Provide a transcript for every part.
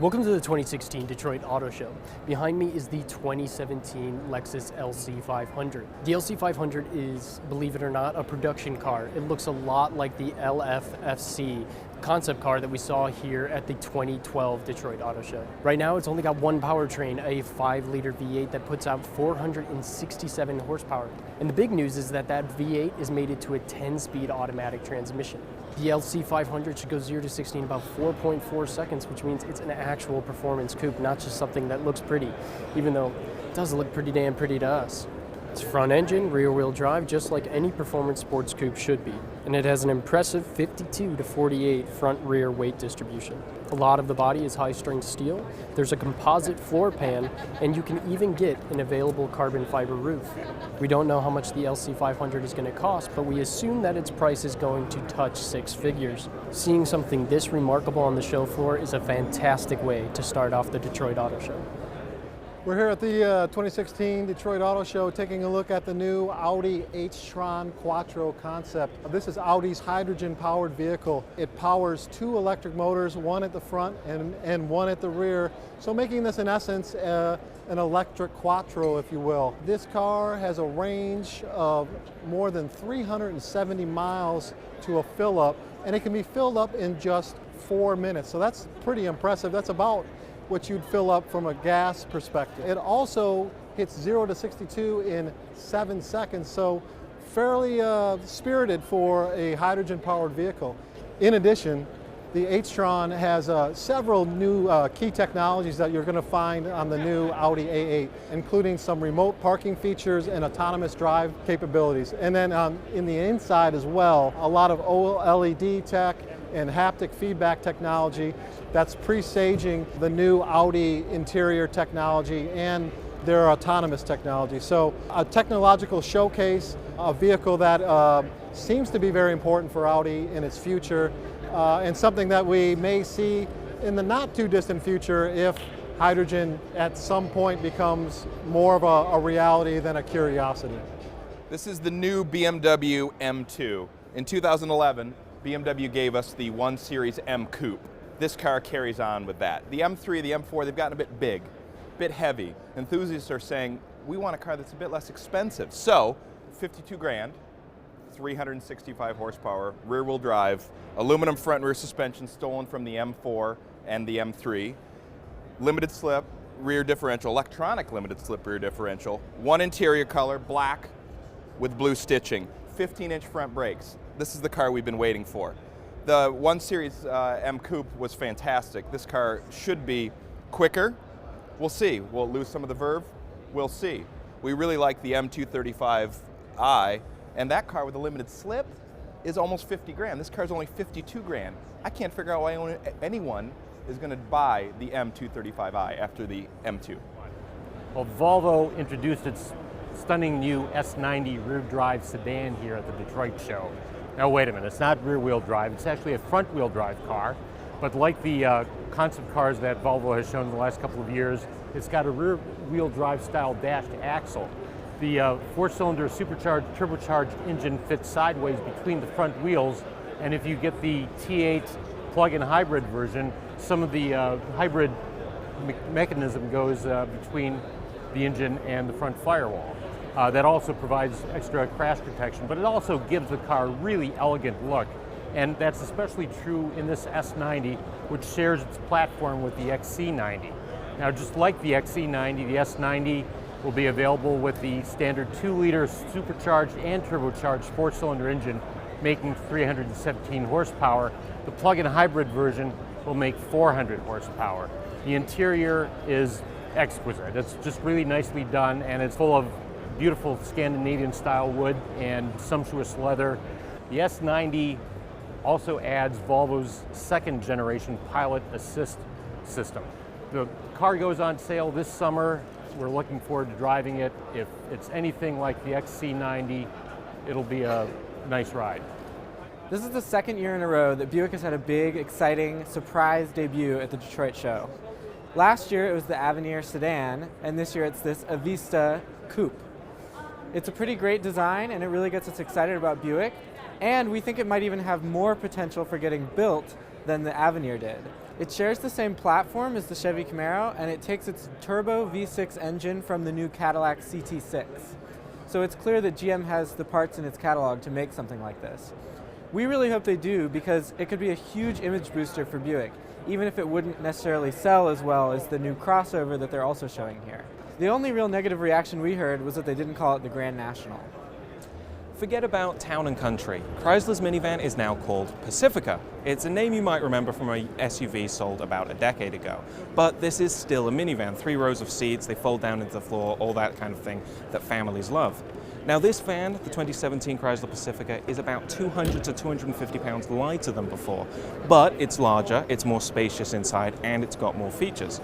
Welcome to the 2016 Detroit Auto Show. Behind me is the 2017 Lexus LC500. The LC500 is, believe it or not, a production car. It looks a lot like the LFFC concept car that we saw here at the 2012 Detroit Auto Show. Right now it's only got one powertrain, a 5-liter V8 that puts out 467 horsepower. And the big news is that V8 is mated to a 10-speed automatic transmission. The LC500 should go 0 to 60 in about 4.4 seconds, which means it's an actual performance coupe, not just something that looks pretty, even though it does look pretty damn pretty to us. It's front engine, rear wheel drive, just like any performance sports coupe should be. And it has an impressive 52 to 48 front rear weight distribution. A lot of the body is high strength steel, there's a composite floor pan, and you can even get an available carbon fiber roof. We don't know how much the LC500 is going to cost, but we assume that its price is going to touch 6 figures. Seeing something this remarkable on the show floor is a fantastic way to start off the Detroit Auto Show. We're here at the 2016 Detroit Auto Show taking a look at the new Audi h-tron Quattro concept. This is Audi's hydrogen-powered vehicle. It powers 2 electric motors, one at the front and one at the rear, so making this in essence an electric Quattro, if you will. This car has a range of more than 370 miles to a fill-up, and it can be filled up in just 4 minutes, so that's pretty impressive. That's about what you'd fill up from a gas perspective. It also hits 0 to 62 in 7 seconds, so fairly spirited for a hydrogen-powered vehicle. In addition, the h-tron has several new key technologies that you're going to find on the new Audi A8, including some remote parking features and autonomous drive capabilities. And then in the inside as well, a lot of OLED tech and haptic feedback technology that's presaging the new Audi interior technology and their autonomous technology. So a technological showcase, a vehicle that seems to be very important for Audi in its future, and something that we may see in the not too distant future if hydrogen at some point becomes more of a reality than a curiosity. This is the new BMW M2. In 2011, BMW gave us the 1 Series M Coupe. This car carries on with that. The M3, the M4, they've gotten a bit big, a bit heavy. Enthusiasts are saying, we want a car that's a bit less expensive. So, 52 grand, 365 horsepower, rear wheel drive, aluminum front and rear suspension stolen from the M4 and the M3, limited slip rear differential, electronic limited slip rear differential, 1 interior color, black with blue stitching, 15-inch front brakes. This is the car we've been waiting for. The 1 Series M Coupe was fantastic. This car should be quicker. We'll see. Will it lose some of the verve? We'll see. We really like the M235i, and that car with a limited slip is almost 50 grand. This car's only 52 grand. I can't figure out why anyone is going to buy the M235i after the M2. Well, Volvo introduced its stunning new S90 rear drive sedan here at the Detroit show. Now wait a minute, it's not rear wheel drive, it's actually a front wheel drive car, but like the concept cars that Volvo has shown in the last couple of years, it's got a rear wheel drive style dashed axle. The 4-cylinder supercharged turbocharged engine fits sideways between the front wheels, and if you get the T8 plug-in hybrid version, some of the hybrid mechanism goes between the engine and the front firewall. That also provides extra crash protection, but it also gives the car a really elegant look. And that's especially true in this S90, which shares its platform with the XC90. Now, just like the XC90, the S90 will be available with the standard 2-liter supercharged and turbocharged 4-cylinder engine, making 317 horsepower. The plug-in hybrid version will make 400 horsepower. The interior is exquisite. It's just really nicely done, and it's full of beautiful Scandinavian-style wood and sumptuous leather. The S90 also adds Volvo's 2nd-generation Pilot Assist system. The car goes on sale this summer. We're looking forward to driving it. If it's anything like the XC90, it'll be a nice ride. This is the 2nd year in a row that Buick has had a big, exciting, surprise debut at the Detroit show. Last year it was the Avenir sedan, and this year it's this Avista coupe. It's a pretty great design, and it really gets us excited about Buick, and we think it might even have more potential for getting built than the Avenir did. It shares the same platform as the Chevy Camaro, and it takes its turbo V6 engine from the new Cadillac CT6. So it's clear that GM has the parts in its catalog to make something like this. We really hope they do, because it could be a huge image booster for Buick, even if it wouldn't necessarily sell as well as the new crossover that they're also showing here. The only real negative reaction we heard was that they didn't call it the Grand National. Forget about Town and Country. Chrysler's minivan is now called Pacifica. It's a name you might remember from a SUV sold about a decade ago. But this is still a minivan. 3 rows of seats, they fold down into the floor, all that kind of thing that families love. Now this van, the 2017 Chrysler Pacifica, is about 200 to 250 pounds lighter than before. But it's larger, it's more spacious inside, and it's got more features.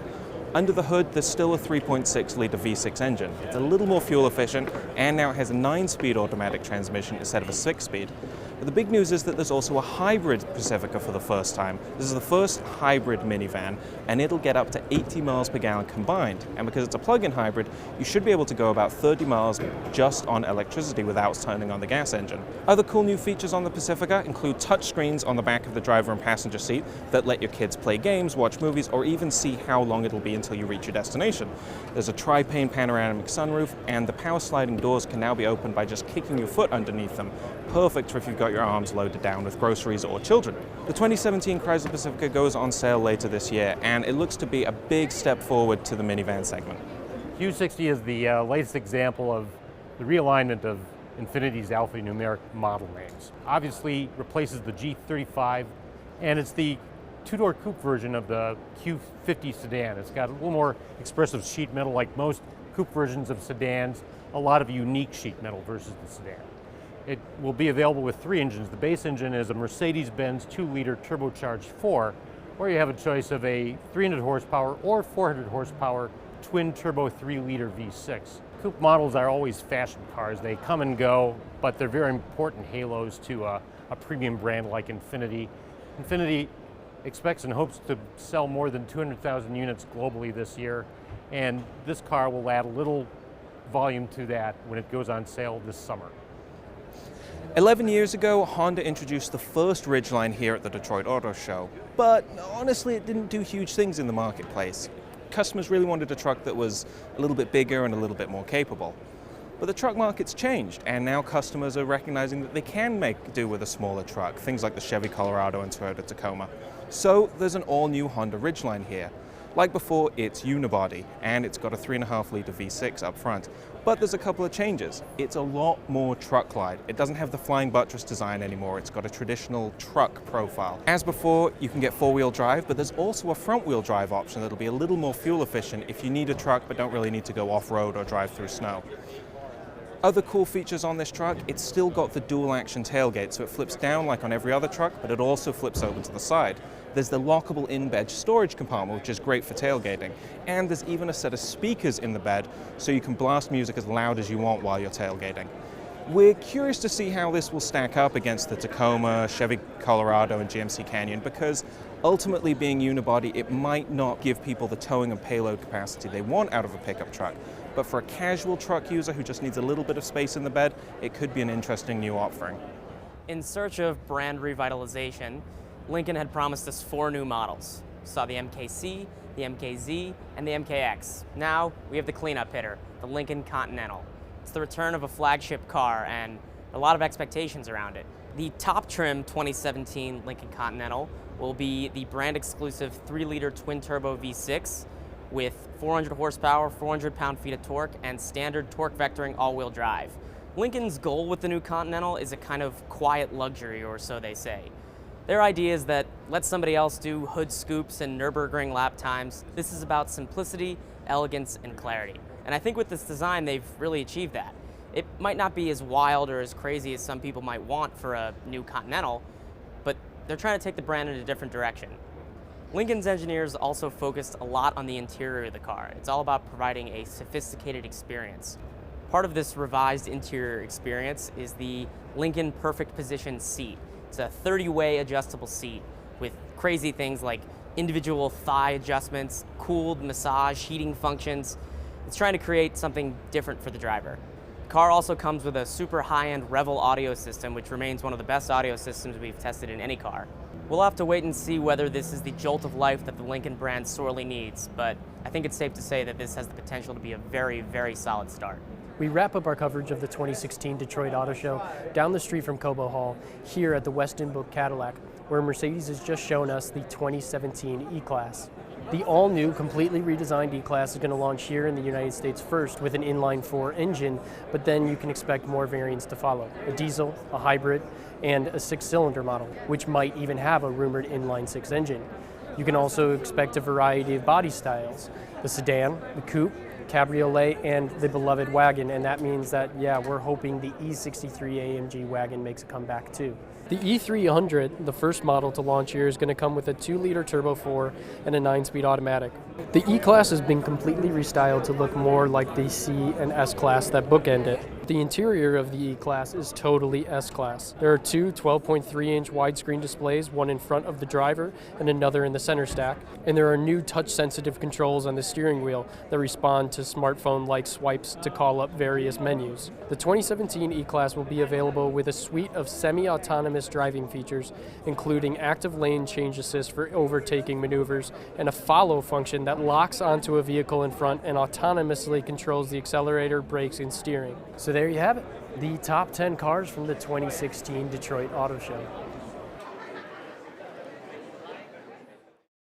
Under the hood, there's still a 3.6-litre V6 engine. It's a little more fuel efficient, and now it has a 9-speed automatic transmission instead of a 6-speed. But the big news is that there's also a hybrid Pacifica for the first time. This is the first hybrid minivan, and it'll get up to 80 miles per gallon combined. And because it's a plug-in hybrid, you should be able to go about 30 miles just on electricity without turning on the gas engine. Other cool new features on the Pacifica include touchscreens on the back of the driver and passenger seat that let your kids play games, watch movies, or even see how long it'll be until you reach your destination. There's a tri-pane panoramic sunroof, and the power sliding doors can now be opened by just kicking your foot underneath them. Perfect for if you've got your arms loaded down with groceries or children. The 2017 Chrysler Pacifica goes on sale later this year, and it looks to be a big step forward to the minivan segment. Q60 is the latest example of the realignment of Infiniti's alphanumeric model names. Obviously replaces the G35, and it's the two-door coupe version of the Q50 sedan. It's got a little more expressive sheet metal like most coupe versions of sedans, a lot of unique sheet metal versus the sedan. It will be available with 3 engines. The base engine is a Mercedes-Benz 2-liter turbocharged 4, or you have a choice of a 300 horsepower or 400 horsepower twin-turbo 3-liter V6. Coupe models are always fashion cars. They come and go, but they're very important halos to a premium brand like Infiniti. Infiniti expects and hopes to sell more than 200,000 units globally this year, and this car will add a little volume to that when it goes on sale this summer. 11 years ago, Honda introduced the first Ridgeline here at the Detroit Auto Show, but honestly it didn't do huge things in the marketplace. Customers really wanted a truck that was a little bit bigger and a little bit more capable. But the truck market's changed, and now customers are recognizing that they can make do with a smaller truck, things like the Chevy Colorado and Toyota Tacoma. So there's an all-new Honda Ridgeline here. Like before, it's unibody, and it's got a 3.5-liter V6 up front. But there's a couple of changes. It's a lot more truck-like. It doesn't have the flying buttress design anymore. It's got a traditional truck profile. As before, you can get 4-wheel drive, but there's also a front-wheel drive option that'll be a little more fuel efficient if you need a truck but don't really need to go off-road or drive through snow. Other cool features on this truck, it's still got the dual action tailgate, so it flips down like on every other truck, but it also flips open to the side. There's the lockable in-bed storage compartment, which is great for tailgating. And there's even a set of speakers in the bed, so you can blast music as loud as you want while you're tailgating. We're curious to see how this will stack up against the Tacoma, Chevy Colorado, and GMC Canyon, because ultimately being unibody, it might not give people the towing and payload capacity they want out of a pickup truck. But for a casual truck user who just needs a little bit of space in the bed, it could be an interesting new offering. In search of brand revitalization, Lincoln had promised us 4 new models. We saw the MKC, the MKZ, and the MKX. Now we have the cleanup hitter, the Lincoln Continental. It's the return of a flagship car and a lot of expectations around it. The top trim 2017 Lincoln Continental will be the brand exclusive 3-liter twin-turbo V6 with 400 horsepower, 400 pound-feet of torque, and standard torque vectoring all-wheel drive. Lincoln's goal with the new Continental is a kind of quiet luxury, or so they say. Their idea is that let somebody else do hood scoops and Nürburgring lap times. This is about simplicity, elegance, and clarity. And I think with this design, they've really achieved that. It might not be as wild or as crazy as some people might want for a new Continental, but they're trying to take the brand in a different direction. Lincoln's engineers also focused a lot on the interior of the car. It's all about providing a sophisticated experience. Part of this revised interior experience is the Lincoln Perfect Position seat. It's a 30-way adjustable seat with crazy things like individual thigh adjustments, cooled massage, heating functions. It's trying to create something different for the driver. The car also comes with a super high-end Revel audio system, which remains one of the best audio systems we've tested in any car. We'll have to wait and see whether this is the jolt of life that the Lincoln brand sorely needs, but I think it's safe to say that this has the potential to be a very, very solid start. We wrap up our coverage of the 2016 Detroit Auto Show down the street from Cobo Hall here at the Weston Book Cadillac, where Mercedes has just shown us the 2017 E-Class. The all-new, completely redesigned E-Class is going to launch here in the United States first with an inline-4 engine, but then you can expect more variants to follow. A diesel, a hybrid, and a 6-cylinder model, which might even have a rumored inline-6 engine. You can also expect a variety of body styles, the sedan, the coupe, cabriolet, and the beloved wagon, and that means that, yeah, we're hoping the E63 AMG wagon makes a comeback too. The E300, the first model to launch here, is going to come with a 2-liter turbo 4 and a 9-speed automatic. The E-Class has been completely restyled to look more like the C and S-Class that bookend it. The interior of the E-Class is totally S-Class. There are two 12.3-inch widescreen displays, one in front of the driver and another in the center stack. And there are new touch-sensitive controls on the steering wheel that respond to smartphone-like swipes to call up various menus. The 2017 E-Class will be available with a suite of semi-autonomous driving features, including active lane change assist for overtaking maneuvers and a follow function that locks onto a vehicle in front and autonomously controls the accelerator, brakes, and steering. So there you have it, the top 10 cars from the 2016 Detroit Auto Show.